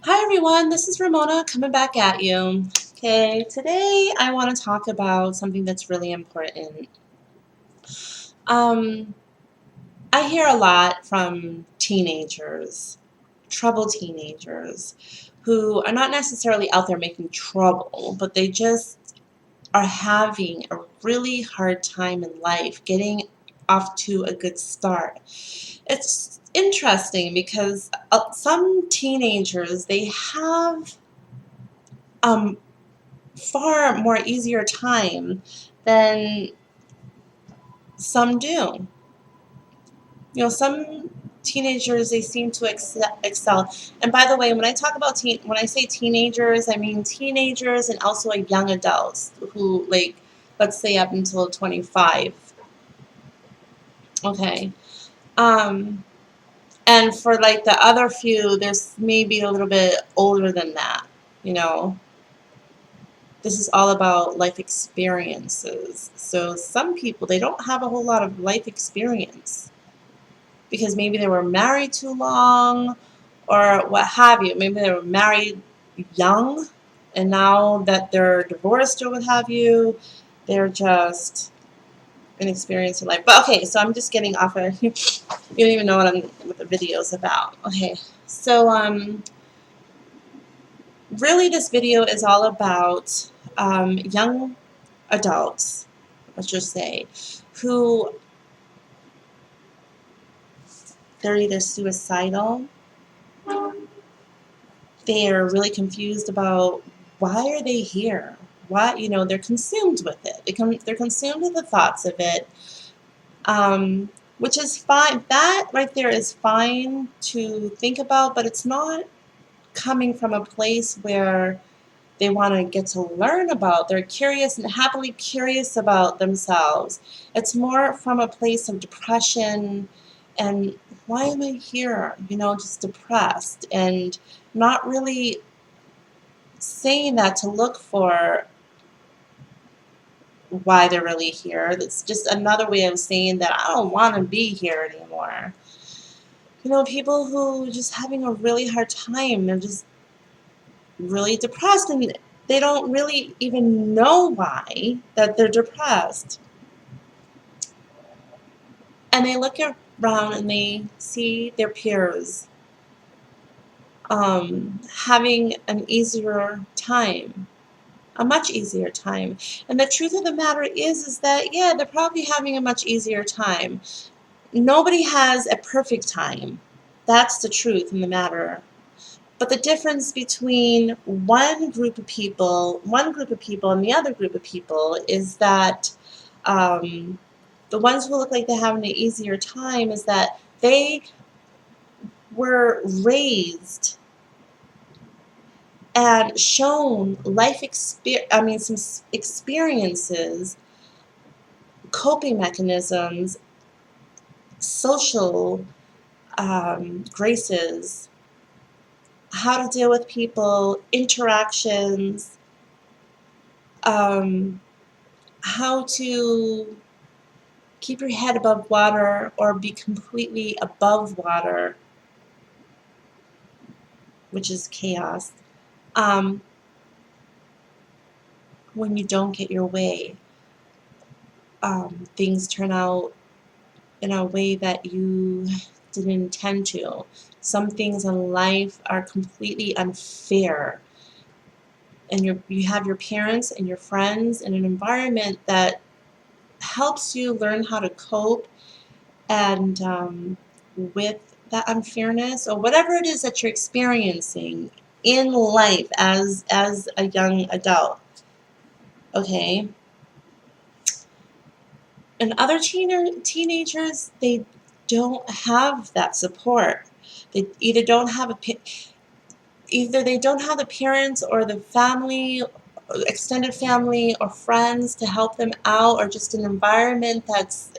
Hi everyone, this is Ramona coming back at you. Okay, today I want to talk about something that's really important. Um, I hear a lot from teenagers, troubled teenagers, who are not necessarily out there making trouble, but they just are having a really hard time in life getting off to a good start. It's interesting because some teenagers, they have um, far more easier time than some do. Some teenagers, they seem to excel. And by the way, when I talk about when I say teenagers, I mean teenagers and also young adults who, like, let's say up until 25. Okay. Um, and for like the other few, there's maybe a little bit older than that, you know. This is all about life experiences. So some people, they don't have a whole lot of life experience because maybe they were married too long or what have you. Maybe they were married young and now that they're divorced or what have you, they're just inexperienced in life. But okay, so I'm just getting off of you don't even know what the video is about. Okay. So really this video is all about young adults, let's just say, who they're either suicidal, they're really confused about why are they here? Why, they're consumed with it. They're consumed with the thoughts of it, which is fine. That right there is fine to think about, but it's not coming from a place where they want to get to learn about. They're curious and happily curious about themselves. It's more from a place of depression and why am I here? Just depressed and not really saying that to look for why they're really here. That's just another way of saying that I don't want to be here anymore. People who are just having a really hard time. They're just really depressed and they don't really even know why that they're depressed. And they look around and they see their peers having an easier time, a much easier time. And the truth of the matter is that, yeah, they're probably having a much easier time. Nobody has a perfect time. That's the truth in the matter. But the difference between one group of people and the other group of people is that the ones who look like they're having an easier time is that they were raised and shown some experiences, coping mechanisms, social graces, how to deal with people, interactions, um, how to keep your head above water or be completely above water, which is chaos, um, when you don't get your way. Things turn out in a way that you didn't intend to. Some things in life are completely unfair. And you have your parents and your friends in an environment that helps you learn how to cope and with that unfairness or whatever it is that you're experiencing in life as a young adult. Okay? And other teenagers, they don't have that support. They either they don't have the parents or the family, extended family or friends to help them out, or just an environment that's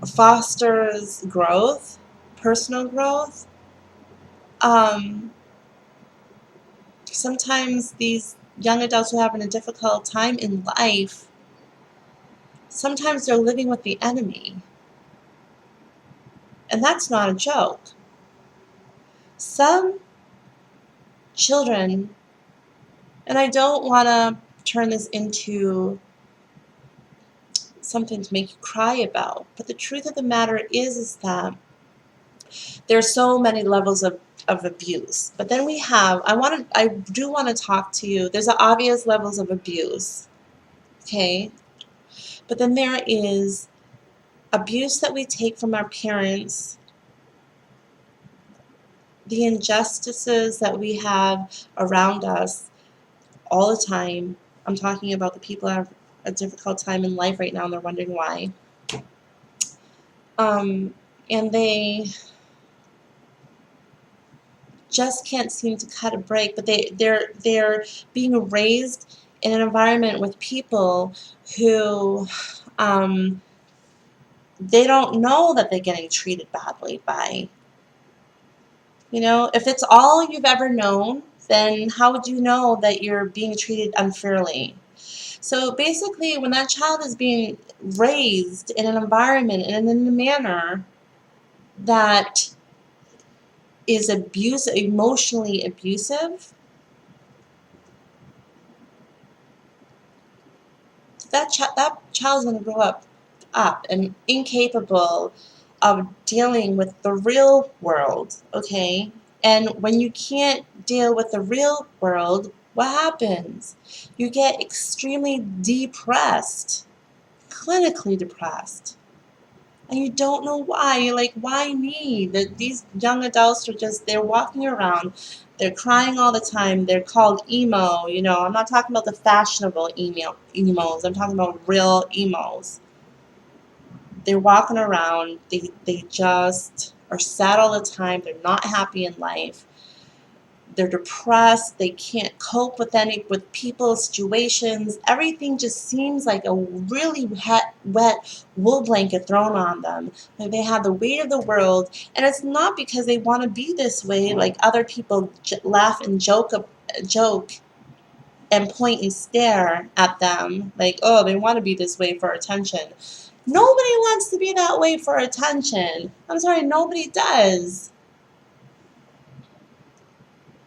fosters growth, personal growth. Um, Sometimes these young adults who are having a difficult time in life, sometimes they're living with the enemy. And that's not a joke. Some children, and I don't want to turn this into something to make you cry about, but the truth of the matter is that there's so many levels of abuse. But then we have, I do want to talk to you. There's obvious levels of abuse, okay? But then there is abuse that we take from our parents, the injustices that we have around us all the time. I'm talking about the people that have a difficult time in life right now and they're wondering why. And they just can't seem to cut a break, but they're being raised in an environment with people who they don't know that they're getting treated badly by. If it's all you've ever known, then how would you know that you're being treated unfairly? So basically, when that child is being raised in an environment and in a manner that is emotionally abusive, that child's going to grow up and incapable of dealing with the real world, okay? And when you can't deal with the real world, what happens? You get extremely depressed, clinically depressed. And you don't know why. You're like, why me? These young adults are they're walking around, they're crying all the time. They're called emo. I'm not talking about the fashionable emos. I'm talking about real emos. They're walking around, they just are sad all the time. They're not happy in life. They're depressed. They can't cope with people's situations. Everything just seems like a really wet wool blanket thrown on them. Like they have the weight of the world, and it's not because they want to be this way. Like other people laugh and joke and point and stare at them, like, oh, they want to be this way for attention. Nobody wants to be that way for attention. I'm sorry, nobody does.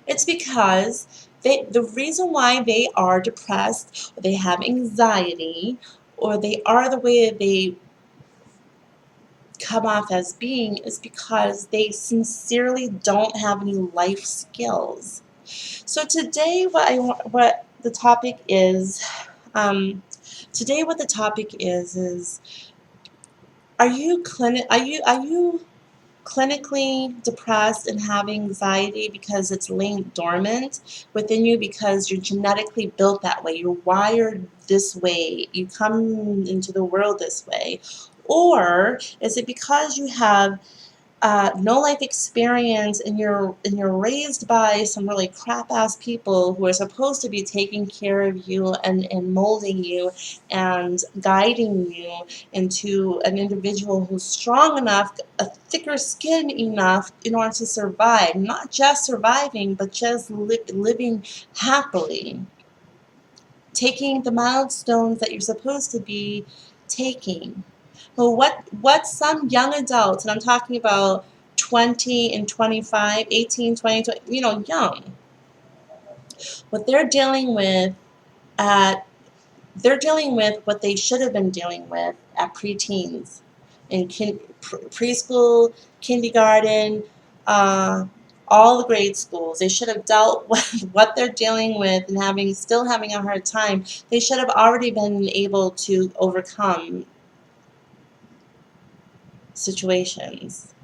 It's because the reason why they are depressed, or they have anxiety, or they are the way that they come off as being is because they sincerely don't have any life skills. So today, what the topic is, is are you clinically depressed and have anxiety because it's laying dormant within you because you're genetically built that way, you're wired this way, you come into the world this way? Or is it because you have no life experience and you're raised by some really crap ass people who are supposed to be taking care of you and molding you and guiding you into an individual who's strong enough, a thicker skin enough in order to survive, not just surviving, but just living happily, taking the milestones that you're supposed to be taking. Well, what some young adults, and I'm talking about 20 and 25, 18, 20, young, what at they're dealing with what they should have been dealing with at preteens, in preschool, kindergarten, all the grade schools. They should have dealt with what they're dealing with and still having a hard time. They should have already been able to overcome situations.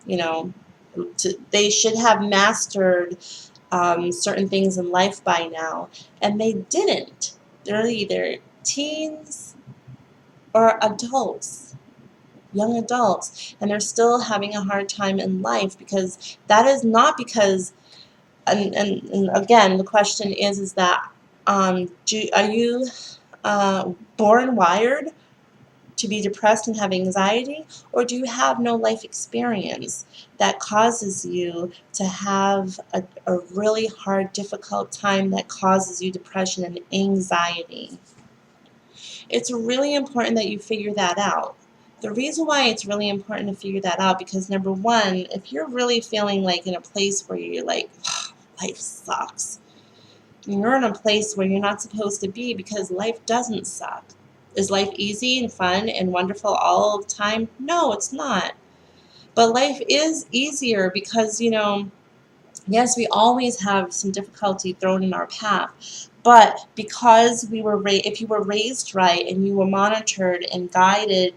They should have mastered certain things in life by now, and they didn't. They're either teens or adults, young adults, and they're still having a hard time in life because that is not because, and again, the question is that are you born wired to be depressed and have anxiety, or do you have no life experience that causes you to have a really hard, difficult time that causes you depression and anxiety? It's really important that you figure that out. The reason why it's really important to figure that out, because number one, if you're really feeling like in a place where you're like, life sucks, and you're in a place where you're not supposed to be, because life doesn't suck. Is life easy and fun and wonderful all the time? No, it's not. But life is easier because, yes, we always have some difficulty thrown in our path, but because if you were raised right and you were monitored and guided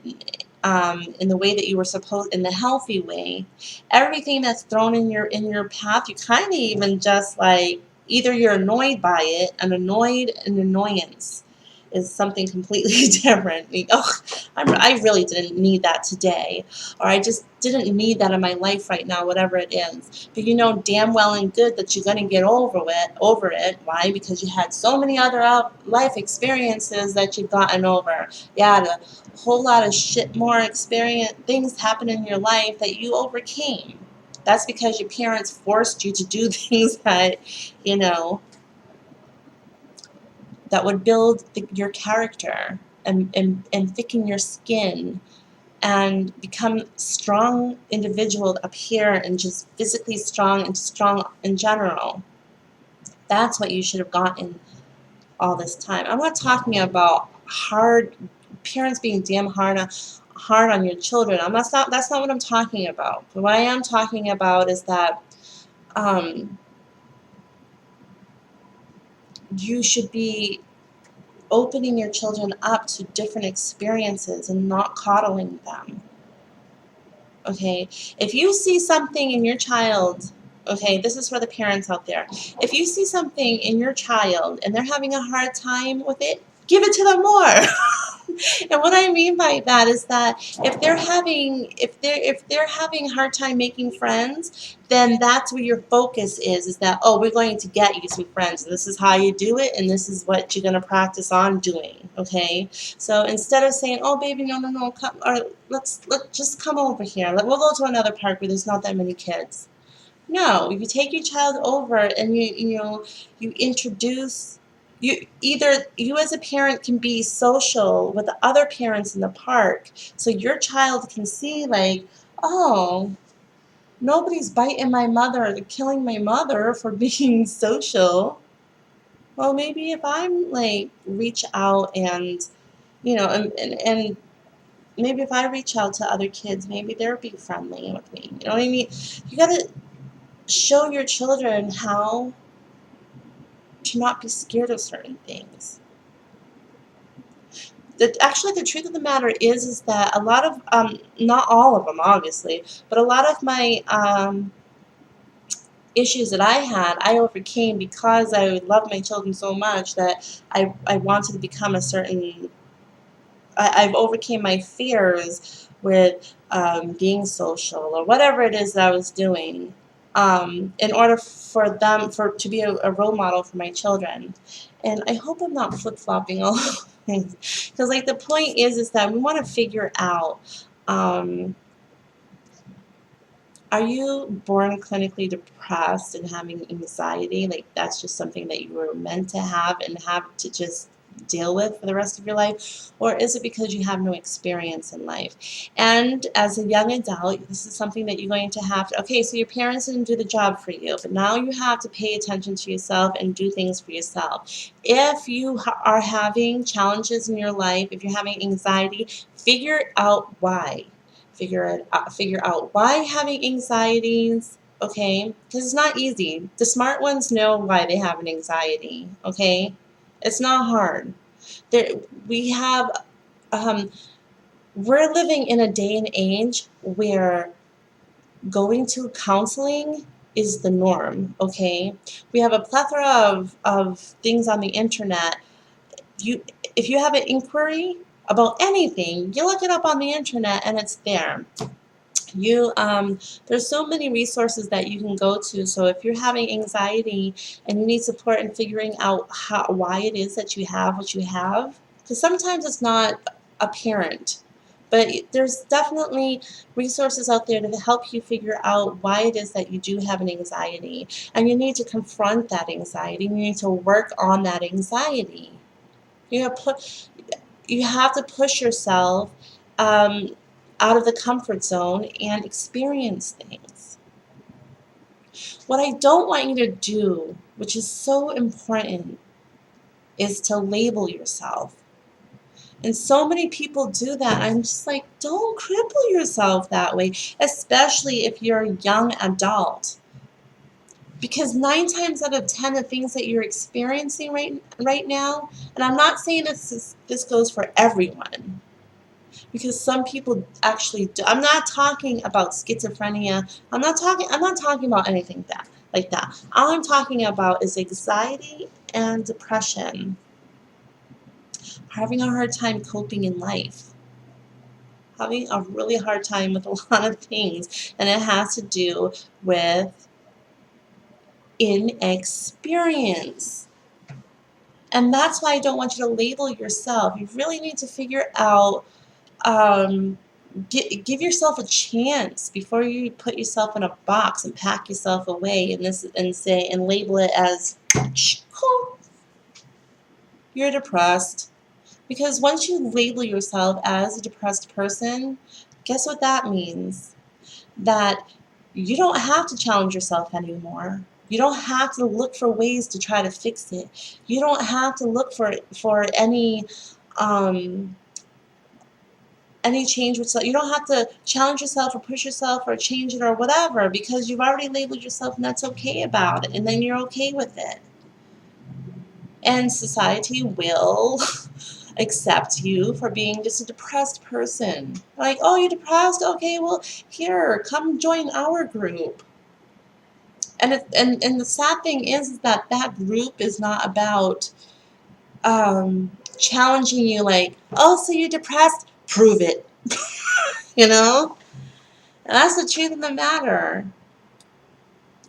in the way that you were supposed, in the healthy way, everything that's thrown in your path, you kind of even just like either you're annoyed by it, an annoyance is something completely different. Oh, I really didn't need that today, or I just didn't need that in my life right now, whatever it is. But you know damn well and good that you're going to get over it. Why? Because you had so many other life experiences that you've gotten over. You had a whole lot of shit more experience, things happen in your life that you overcame. That's because your parents forced you to do things that, you know, that would build your character and thicken your skin and become strong individual up here and just physically strong and strong in general. That's what you should have gotten all this time. I'm not talking about hard parents being damn hard on your children. That's not what I'm talking about. But what I am talking about is that um, you should be opening your children up to different experiences and not coddling them. Okay, if you see something in your child, okay, this is for the parents out there. If you see something in your child and they're having a hard time with it, give it to them more. And what I mean by that is that if they're having a hard time making friends, then that's where your focus is that, oh, we're going to get you some friends, and this is how you do it, and this is what you're going to practice on doing. Okay, so instead of saying, oh baby, no, come, or let just come over here, we'll go to another park where there's not that many kids. No, you take your child over and you introduce, you as a parent can be social with the other parents in the park, so your child can see like, oh, nobody's biting my mother or killing my mother for being social. Well, maybe if I'm like reach out and and maybe if I reach out to other kids, maybe they'll be friendly with me. You know what I mean? You gotta show your children how to not be scared of certain things. Actually, the truth of the matter is that a lot of, not all of them, obviously, but a lot of my issues that I had, I overcame because I love my children so much that I wanted to become a certain. I've overcame my fears with being social or whatever it is that I was doing, in order for them to be a role model for my children. And I hope I'm not flip flopping all over things, because like the point is that we want to figure out. Are you born clinically depressed and having anxiety? Like that's just something that you were meant to have and have to just deal with for the rest of your life? Or is it because you have no experience in life? And as a young adult, this is something that you're going to have to, okay, so your parents didn't do the job for you, but now you have to pay attention to yourself and do things for yourself. If you are having challenges in your life, if you're having anxiety, figure out why. Figure out why having anxieties, okay? Because it's not easy. The smart ones know why they have an anxiety, okay? It's not hard. There, we have, um, we're living in a day and age where going to counseling is the norm, okay? We have a plethora of things on the internet. You, if you have an inquiry about anything, you look it up on the internet and it's there. There's so many resources that you can go to. So if you're having anxiety and you need support in figuring out why it is that you have what you have, because sometimes it's not apparent, but there's definitely resources out there to help you figure out why it is that you do have an anxiety, and you need to confront that anxiety. You need to work on that anxiety. You know, you have to push yourself. out of the comfort zone and experience things. What I don't want you to do, which is so important, is to label yourself. And so many people do that. I'm just like, don't cripple yourself that way, especially if you're a young adult. Because 9 times out of 10, the things that you're experiencing right now, and I'm not saying this goes for everyone, because some people actually do. I'm not talking about schizophrenia. I'm not talking about anything like that. All I'm talking about is anxiety and depression, having a hard time coping in life, having a really hard time with a lot of things, and it has to do with inexperience. And that's why I don't want you to label yourself. You really need to figure out, um, give yourself a chance before you put yourself in a box and pack yourself away and label it as you're depressed. Because once you label yourself as a depressed person, guess what that means? That you don't have to challenge yourself anymore. You don't have to look for ways to try to fix it. You don't have to look for um, any change. You don't have to challenge yourself or push yourself or change it or whatever, because you've already labeled yourself and that's okay about it. And then you're okay with it. And society will accept you for being just a depressed person. Like, oh, you're depressed? Okay, well, here, come join our group. And the sad thing is that group is not about challenging you, like, oh, so you're depressed? Prove it. You know? And that's the truth of the matter.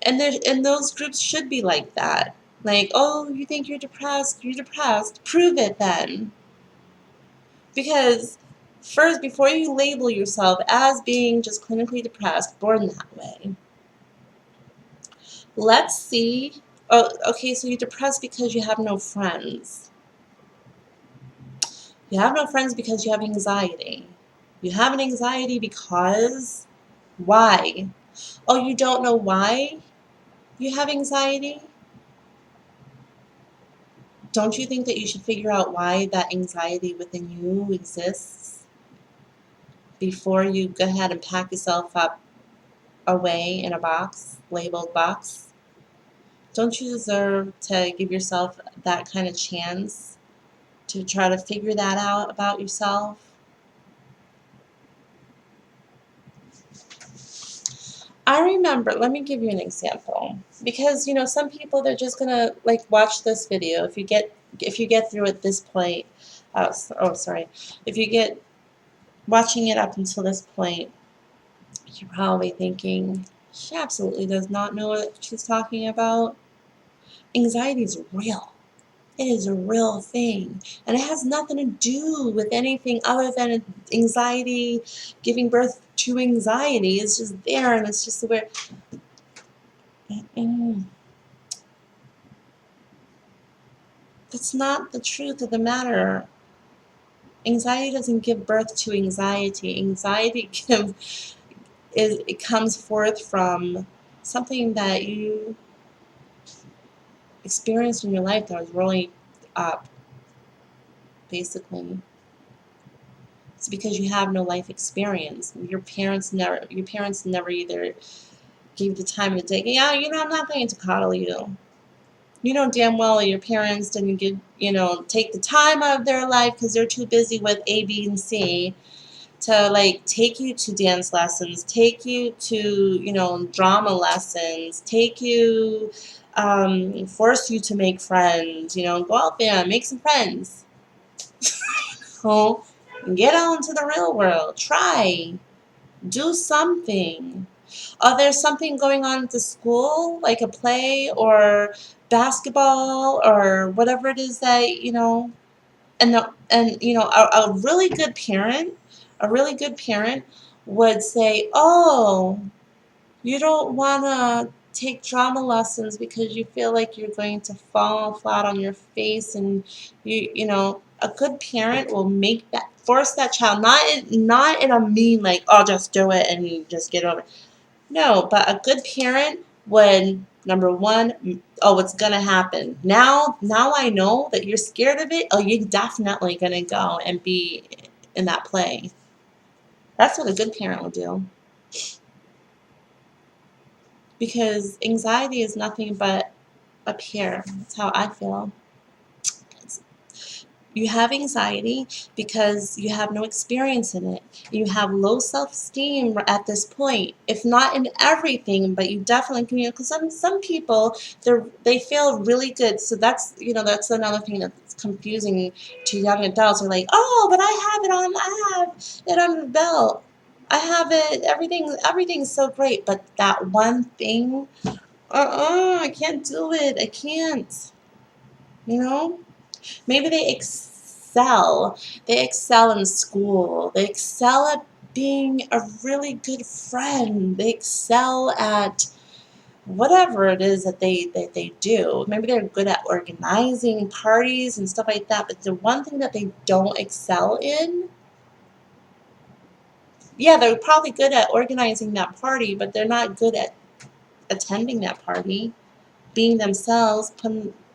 And those groups should be like that. Like, oh, you think you're depressed? You're depressed. Prove it then. Because first, before you label yourself as being just clinically depressed, born that way, let's see. Oh, okay, so you're depressed because you have no friends. You have no friends because you have anxiety. You have an anxiety because why? Oh, you don't know why you have anxiety? Don't you think that you should figure out why that anxiety within you exists before you go ahead and pack yourself up away in a box, labeled box? Don't you deserve to give yourself that kind of chance to try to figure that out about yourself? I remember, let me give you an example, because some people, they're just gonna like watch this video. If you get through at this point, sorry, if you get watching it up until this point, you're probably thinking, she absolutely does not know what she's talking about. Anxiety is real. It is a real thing, and it has nothing to do with anything other than anxiety, giving birth to anxiety. It's just there, and it's just the way. That's not the truth of the matter. Anxiety doesn't give birth to anxiety. Anxiety it comes forth from something that you experienced in your life that was rolling up, basically. It's because you have no life experience. Your parents never either gave you the time of day. Yeah, I'm not going to coddle you. You know damn well your parents didn't take the time out of their life because they're too busy with A, B, and C to like take you to dance lessons, take you to drama lessons, force you to make friends. Go out there and make some friends. So get out into the real world. Try. Do something. There's something going on at the school, like a play or basketball or whatever it is that, a really good parent, would say, oh, you don't want to take drama lessons because you feel like you're going to fall flat on your face, and you know, a good parent will make that, force that child, not in a mean like, oh, just do it and you just get over it. No, but a good parent would, number one, oh, it's gonna happen. Now I know that you're scared of it. Oh, you're definitely gonna go and be in that play. That's what a good parent will do. Because anxiety is nothing but up here. That's how I feel. You have anxiety because you have no experience in it. You have low self-esteem at this point, if not in everything, but you definitely can, you know, because some people, they feel really good. So that's, you know, that's another thing that's confusing to young adults. They're like, oh, but I have it on the belt. I have it, everything's so great, but that one thing, I can't do it. I can't, you know? Maybe they excel. They excel in school. They excel at being a really good friend. They excel at whatever it is that they do. Maybe they're good at organizing parties and stuff like that. But the one thing that they don't excel in, yeah, they're probably good at organizing that party, but they're not good at attending that party, being themselves,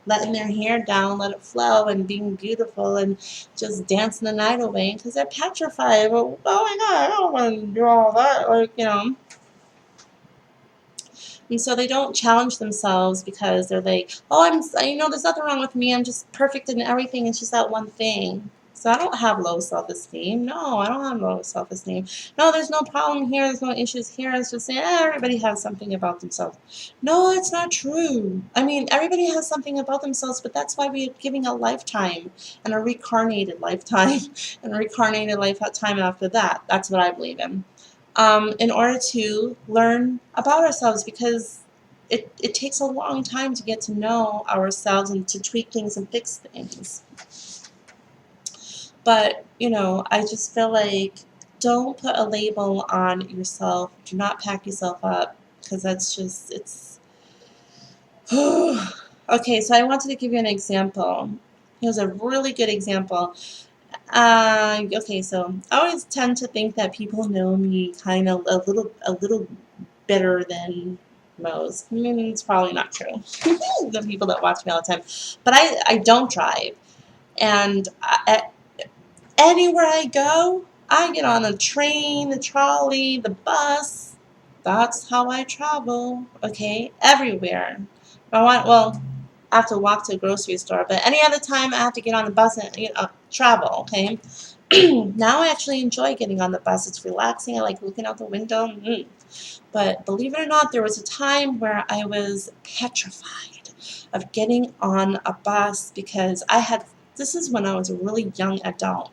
letting their hair down, let it flow, and being beautiful, and just dancing the night away because they're petrified. Well, oh my God, I don't want to do all that. Like, you know. And so they don't challenge themselves because they're like, oh, you know, there's nothing wrong with me. I'm just perfect in everything. It's just that one thing. So I don't have low self-esteem. No, I don't have low self-esteem. No, there's no problem here. There's no issues here. It's just saying everybody has something about themselves. No, it's not true. I mean, everybody has something about themselves, but that's why we're giving a lifetime and a reincarnated lifetime and a reincarnated lifetime after that. That's what I believe in order to learn about ourselves, because it takes a long time to get to know ourselves and to tweak things and fix things. But, you know, I just feel like don't put a label on yourself. Do not pack yourself up, because that's just, it's. Okay, so I wanted to give you an example. Here's a really good example. Okay, so I always tend to think that people know me kind of a little better than most. I mean, it's probably not true. The people that watch me all the time. But I don't drive. And anywhere I go, I get on the train, the trolley, the bus. That's how I travel, okay? Everywhere. Well, I have to walk to a grocery store, but any other time I have to get on the bus and, you know, travel, okay? Now I actually enjoy getting on the bus. It's relaxing. I like looking out the window. But believe it or not, there was a time where I was petrified of getting on a bus because this is when I was a really young adult.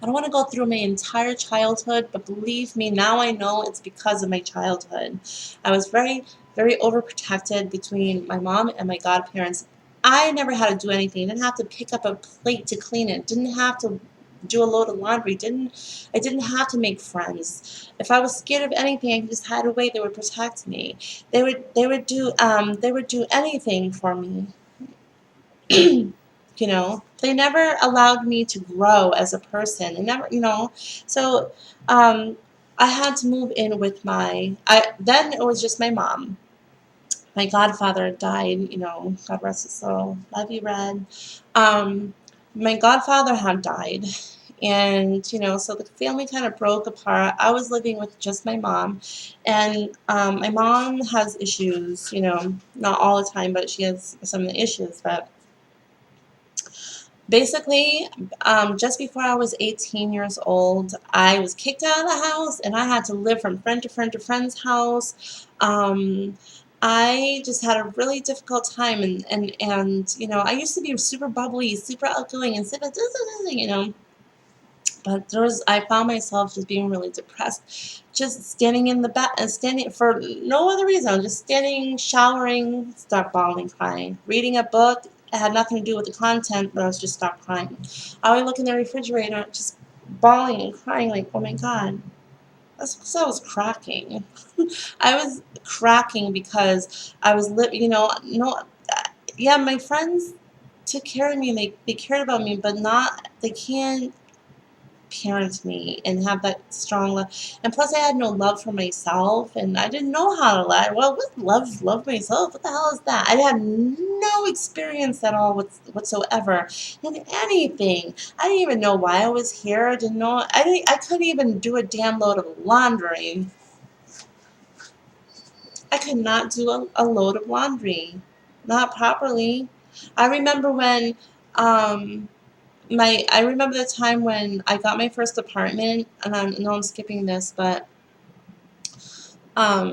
I don't want to go through my entire childhood, but believe me, now I know it's because of my childhood. I was very, very overprotected between my mom and my godparents. I never had to do anything. I didn't have to pick up a plate to clean it. Didn't have to do a load of laundry. I didn't have to make friends. If I was scared of anything, I could just hide away. They would protect me. They would do anything for me. You know, they never allowed me to grow as a person. They never, you know, so um, I had to move in with then it was just my mom. My godfather died, you know, God rest his soul. Love you, Red. Um, my godfather had died. And, you know, so the family kind of broke apart. I was living with just my mom. And my mom has issues, you know, not all the time, but she has some of the issues. But basically, just before I was 18 years old, I was kicked out of the house and I had to live from friend to friend to friend's house. I just had a really difficult time, and you know, I used to be super bubbly, super outgoing, and super, you know, but I found myself just being really depressed, just standing in the bed and standing for no other reason, just standing, showering, start bawling, crying, reading a book. It had nothing to do with the content, but I was just stop crying. I would look in the refrigerator, just bawling and crying, like, oh my God. That's because I was cracking. I was cracking because I was no, yeah, my friends took care of me and they cared about me, but not, they can't parent me and have that strong love. And plus, I had no love for myself, and I didn't know how to love. Well, what love myself? What the hell is that? I had no experience at all whatsoever in anything. I didn't even know why I was here. I didn't know. I couldn't even do a damn load of laundry. I could not do a load of laundry, not properly. I remember when um, I remember the time when I got my first apartment, and I know I'm skipping this, but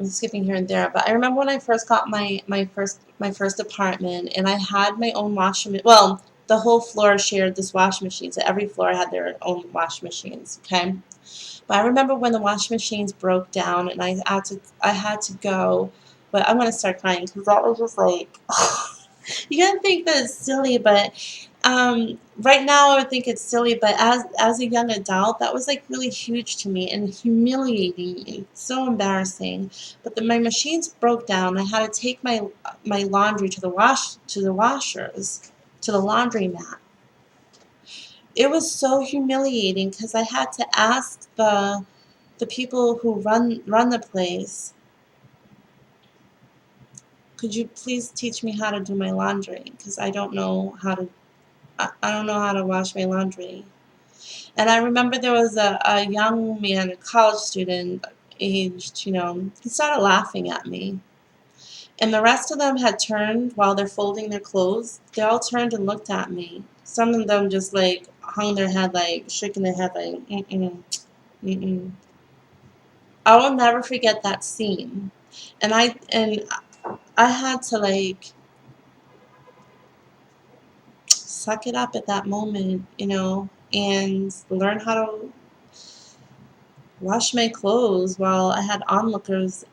skipping here and there. But I remember when I first got my first apartment, and I had my own washing machine. Well, the whole floor shared this washing machine, so every floor had their own washing machines. Okay, but I remember when the washing machines broke down, and I had to go. But I'm gonna start crying because that was just like. You gotta think that it's silly, but right now I would think it's silly, but as a young adult, that was like really huge to me and humiliating and so embarrassing. But then my machines broke down. I had to take my laundry to the washers, to the laundromat. It was so humiliating because I had to ask the people who run the place, could you please teach me how to do my laundry? Because I don't know how to wash my laundry. And I remember there was a young man, a college student, aged, he started laughing at me. And the rest of them had turned while they're folding their clothes. They all turned and looked at me. Some of them just like hung their head, like shaking their head, like, mm-mm, mm-mm. I will never forget that scene. And I had to like suck it up at that moment, and learn how to wash my clothes while I had onlookers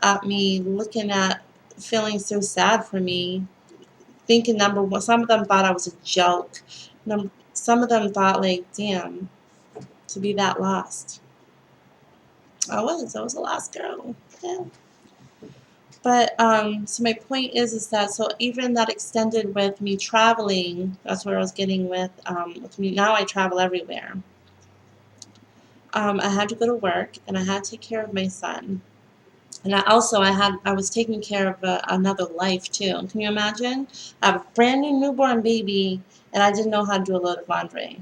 at me looking at, feeling so sad for me, thinking number one, some of them thought I was a joke. Some of them thought like, damn, to be that lost. I was a lost girl. Yeah. But so my point is that, so even that extended with me traveling. That's where I was getting with me. Now I travel everywhere. I had to go to work and I had to take care of my son. And I was taking care of another life too. Can you imagine? I have a brand new newborn baby, and I didn't know how to do a load of laundry.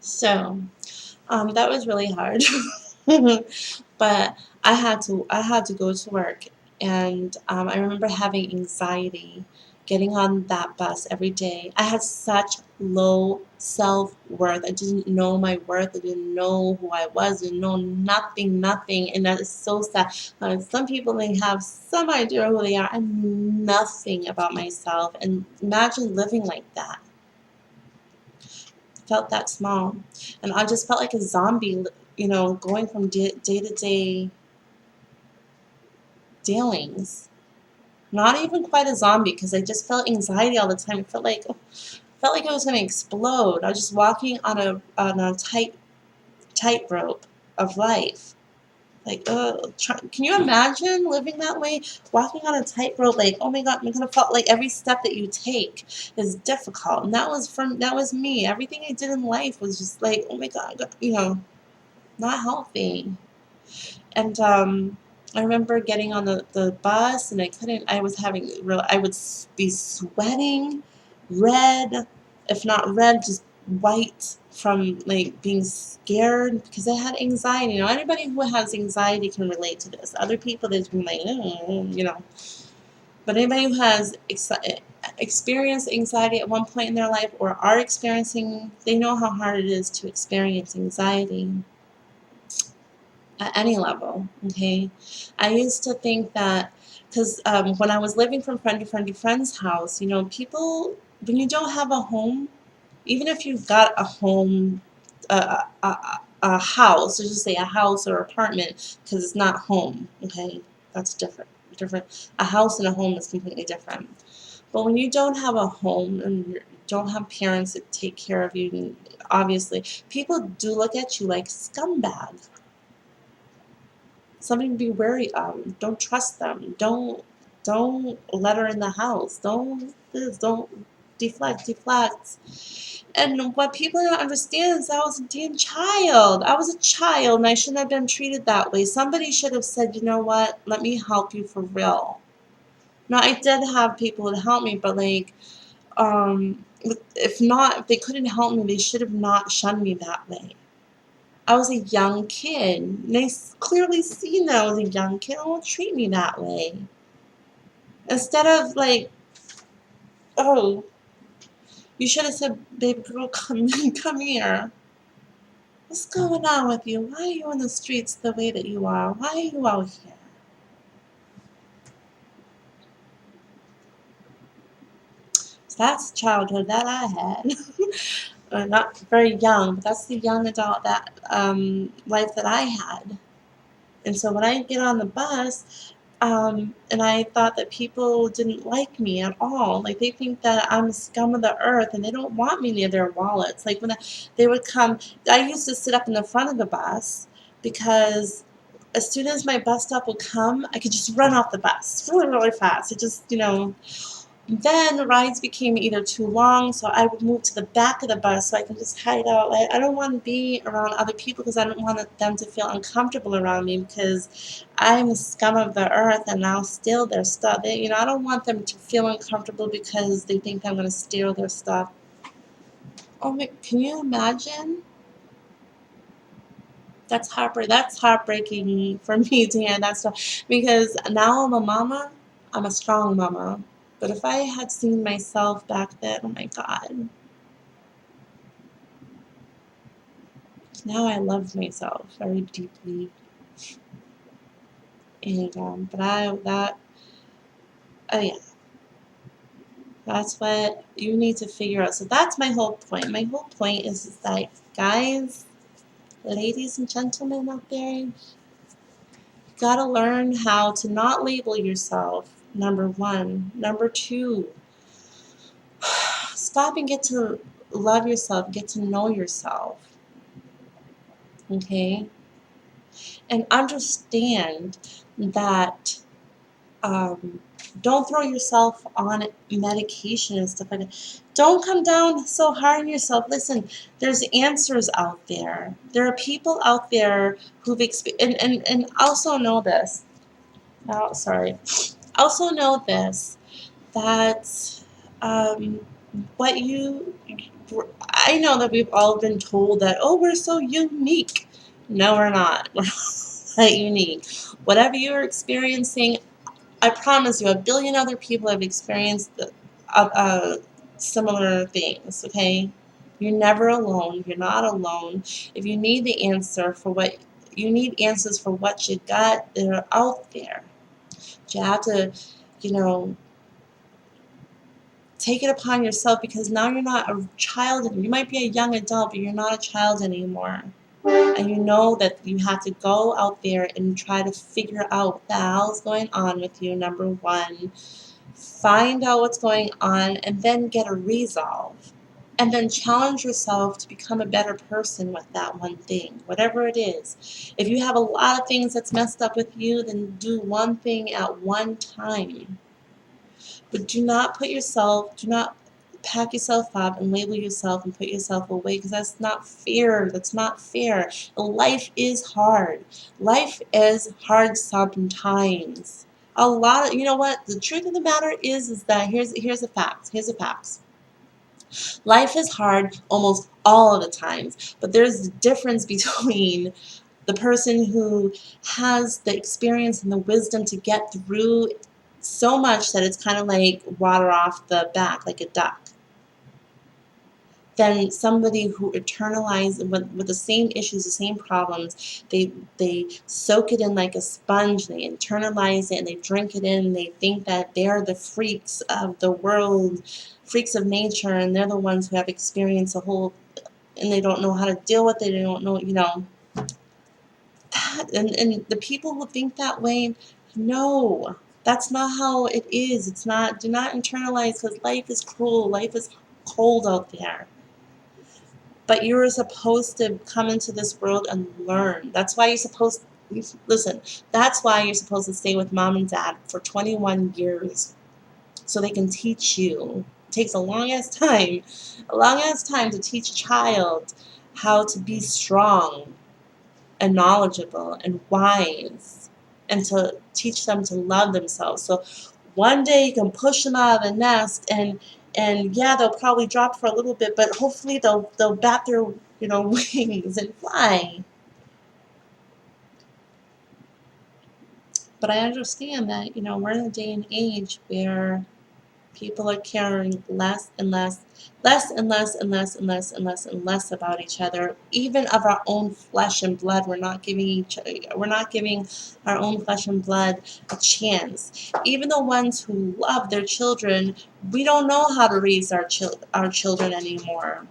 So that was really hard. But I had to go to work, and I remember having anxiety getting on that bus every day. I had such low self-worth. I didn't know my worth. I didn't know who I was. I didn't know nothing, and that is so sad. Some people, they have some idea who they are. I knew nothing about myself, and imagine living like that. Felt that small, and I just felt like a zombie, going from day to day dealings. Not even quite a zombie, because I just felt anxiety all the time. It felt like I was going to explode. I was just walking on a tightrope of life. Like, can you imagine living that way? Walking on a tightrope, like, oh my God, I'm gonna fall. Like every step that you take is difficult, and that was me. Everything I did in life was just like, oh my God, not healthy. And I remember getting on the bus, and I was having I would be sweating red, if not red, just white from like being scared because I had anxiety. Anybody who has anxiety can relate to this. Other people, they've been like, but anybody who has experienced anxiety at one point in their life or are experiencing, they know how hard it is to experience anxiety at any level. Okay, I used to think that because when I was living from friend to friend to friend's house, people, when you don't have a home, even if you've got a home, a house, let's just say a house or apartment, because it's not home. Okay, that's different. A house and a home is completely different. But when you don't have a home and you don't have parents that take care of you. Obviously, people do look at you like scumbag. Something to be wary of. Don't trust them. Don't let her in the house. Don't this. Don't deflect. And what people don't understand is I was a damn child. I was a child and I shouldn't have been treated that way. Somebody should have said, you know what, let me help you for real. Now I did have people to help me, but like, if they couldn't help me, they should have not shunned me that way. I was a young kid. And they clearly seen that I was a young kid. Don't treat me that way. Instead of like, oh, you should have said, baby girl, come here. What's going on with you? Why are you in the streets the way that you are? Why are you out here? So that's childhood that I had. Not very young, but that's the young adult that life that I had. And so when I get on the bus, and I thought that people didn't like me at all. Like they think that I'm the scum of the earth, and they don't want me near their wallets. Like they would come, I used to sit up in the front of the bus because as soon as my bus stop would come, I could just run off the bus really, really fast. It just, then the rides became either too long, so I would move to the back of the bus so I can just hide out. I don't want to be around other people because I don't want them to feel uncomfortable around me because I'm the scum of the earth and I'll steal their stuff. I don't want them to feel uncomfortable because they think I'm going to steal their stuff. Oh my, can you imagine? That's heartbreaking for me to hear that stuff because now I'm a mama. I'm a strong mama. But if I had seen myself back then, oh my God. Now I love myself very deeply. And oh yeah, that's what you need to figure out. So that's my whole point. My whole point is that guys, ladies and gentlemen out there, you gotta learn how to not label yourself. Number one. Number two, stop and get to love yourself, get to know yourself. Okay? And understand that don't throw yourself on medication and stuff like that. Don't come down so hard on yourself. Listen, there's answers out there. There are people out there who've experienced, and also know this. Oh, sorry. Also know this, that um, what you, I know that we've all been told that, oh, we're so unique. No, we're not. We're not unique. Whatever you're experiencing, I promise you, a billion other people have experienced similar things, okay? You're never alone. You're not alone. If you need the answer for what you need answers for what you got, they're out there. But you have to, you know, take it upon yourself because now you're not a child. You might be a young adult, but you're not a child anymore. And you know that you have to go out there and try to figure out what the hell's going on with you, number one. Find out what's going on and then get a resolve. And then challenge yourself to become a better person with that one thing, whatever it is. If you have a lot of things that's messed up with you, then do one thing at one time. But do not pack yourself up and label yourself and put yourself away because that's not fair. That's not fair. Life is hard. Life is hard sometimes. A lot of, you know what? The truth of the matter is that here's the facts. Here's the facts. Life is hard almost all of the times, but there's a difference between the person who has the experience and the wisdom to get through so much that it's kind of like water off the back, like a duck, than somebody who internalizes with the same issues, the same problems. They soak it in like a sponge. They internalize it and they drink it in. They think that they're the freaks of the world, freaks of nature, and they're the ones who have experienced a whole, and they don't know how to deal with it. They don't know, that, and the people who think that way, no, that's not how it is. It's not. Do not internalize because life is cruel. Life is cold out there. But you're supposed to come into this world and learn. That's why you're supposed listen, that's why you're supposed to stay with mom and dad for 21 years so they can teach you. It takes a long ass time to teach a child how to be strong and knowledgeable and wise and to teach them to love themselves. So one day you can push them out of the nest and yeah, they'll probably drop for a little bit, but hopefully they'll bat their wings and fly. But I understand that we're in a day and age where people are caring less and less, less and less and less and less and less and less about each other. Even of our own flesh and blood, we're not giving our own flesh and blood a chance. Even the ones who love their children, we don't know how to raise our children anymore.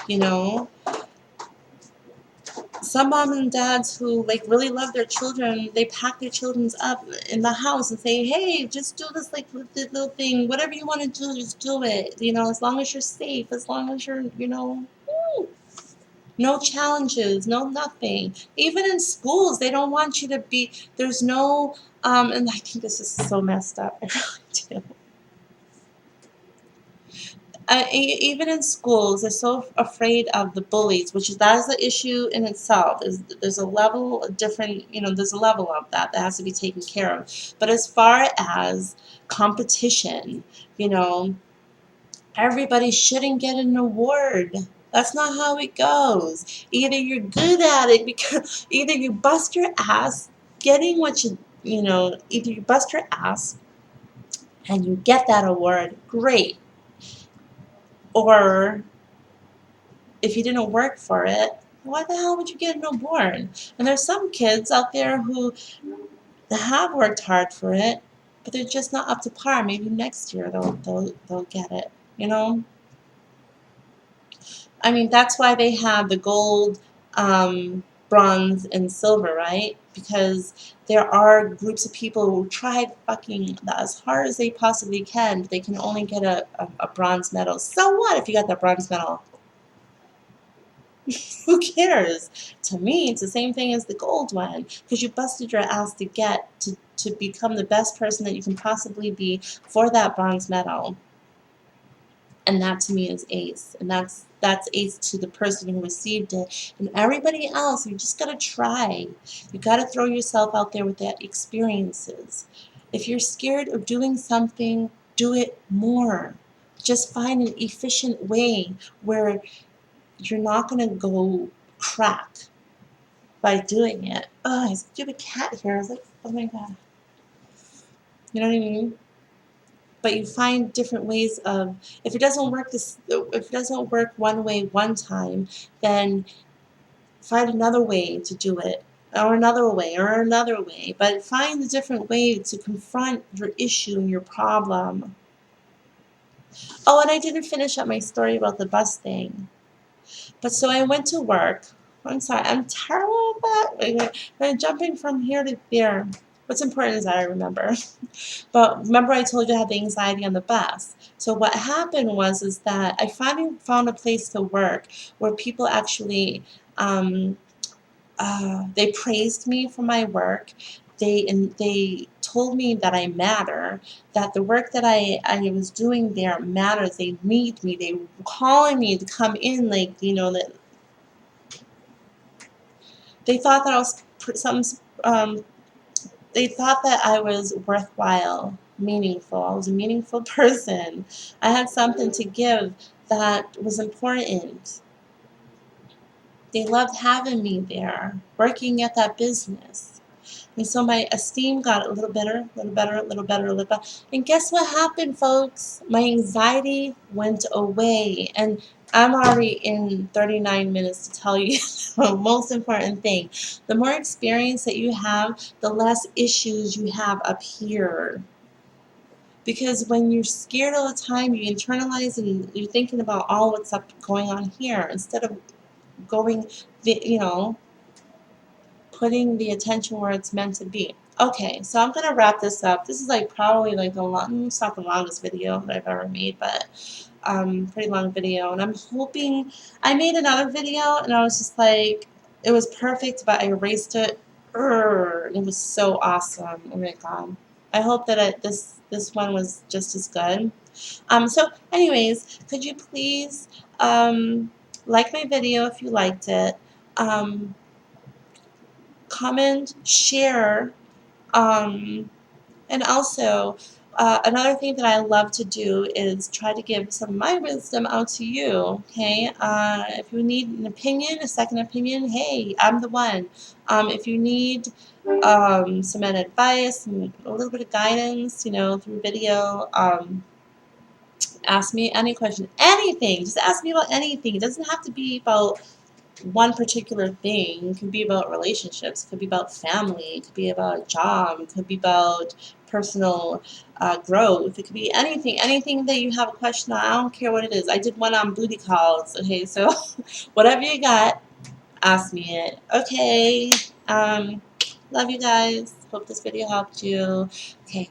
You know, some mom and dads who really love their children, they pack their children up in the house and say, hey, just do this little thing, whatever you want to do, just do it, as long as you're safe, as long as you're, no challenges, no nothing. Even in schools, they don't want you to be, there's no, and I think this is so messed up, I really do. Even in schools, they're so afraid of the bullies, that is the issue in itself. There's a level of different, there's a level of that has to be taken care of. But as far as competition, you know, everybody shouldn't get an award. That's not how it goes. Either you're good at it because either you bust your ass getting what either you bust your ass and you get that award, great, or if you didn't work for it, why the hell would you get an award? And there's some kids out there who have worked hard for it, but they're just not up to par. Maybe next year they'll get it. I mean, that's why they have the gold, bronze, and silver, right? Because there are groups of people who tried fucking as hard as they possibly can, but they can only get a bronze medal. So what if you got that bronze medal? Who cares? To me, it's the same thing as the gold one, because you busted your ass to get to become the best person that you can possibly be for that bronze medal. And that to me is ace. And that's ace to the person who received it. And everybody else, you just gotta try. You gotta throw yourself out there with that experiences. If you're scared of doing something, do it more. Just find an efficient way where you're not going to go crack by doing it. Oh, his stupid cat here. I was like, oh my god. You know what I mean? But you find different ways of, if it doesn't work one way one time, then find another way to do it. Or another way, or another way. But find a different way to confront your issue and your problem. Oh, and I didn't finish up my story about the bus thing. But so I went to work. I'm sorry, I'm terrible at that. I'm jumping from here to there. What's important is that I remember. But remember I told you I had the anxiety on the bus. So what happened is that I finally found a place to work where people actually, they praised me for my work. They told me that I matter, that the work that I was doing there matters. They need me. They were calling me to come in, that they thought that I was they thought that I was worthwhile, meaningful. I was a meaningful person. I had something to give that was important. They loved having me there, working at that business. And so my esteem got a little better, a little better, a little better, a little better. And guess what happened, folks? My anxiety went away. And I'm already in 39 minutes to tell you the most important thing. The more experience that you have, the less issues you have up here. Because when you're scared all the time, you internalize and you're thinking about all what's up going on here instead of going, putting the attention where it's meant to be. Okay, so I'm gonna wrap this up. This is like probably like the long, it's not the longest video that I've ever made, but pretty long video. And I'm hoping, I made another video and I was just like, it was perfect, but I erased it. It was so awesome. Oh my god. I hope that this one was just as good. So anyways, could you please like my video if you liked it, um, comment, share, and also another thing that I love to do is try to give some of my wisdom out to you, okay? If you need an opinion, a second opinion, hey, I'm the one. If you need some advice, and a little bit of guidance, you know, through video, ask me any question, anything. Just ask me about anything. It doesn't have to be about one particular thing. It could be about relationships. It could be about family. It could be about a job. It could be about personal growth. It could be anything. Anything that you have a question on. I don't care what it is. I did one on booty calls. Okay, so whatever you got, ask me it. Okay. Love you guys. Hope this video helped you. Okay.